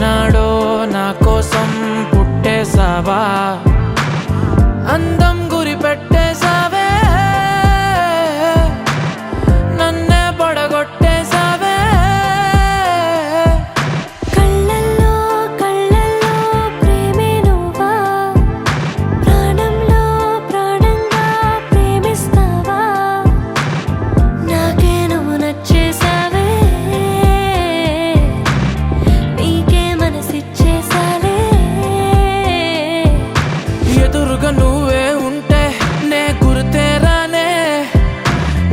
ఏనాడో నా కోసం పుట్టేసావా అందం గురి పెట్టేసావే నన్నే పడగొట్టేసావే కళ్ళల్లో కళ్ళల్లో ప్రేమే నువ్వా ప్రాణంలో ప్రాణంగా ప్రేమిస్తావా నాకే నువ్వు నచ్చేసావే నీకే మనసిచ్చేసాలే ఎదురుగా నువ్వే ఉంటే నే గుర్తేరానే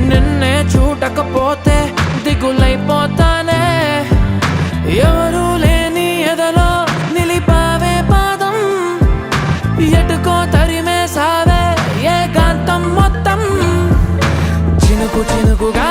నిన్నే చూడకపోతే దిగులైపోతానే ఎవరూ లేని ఎదలో నిలిపావే పాదం ఎటుకో తరిమేసావే ఏకాంతం మొత్తం చినుకు చినుకుగా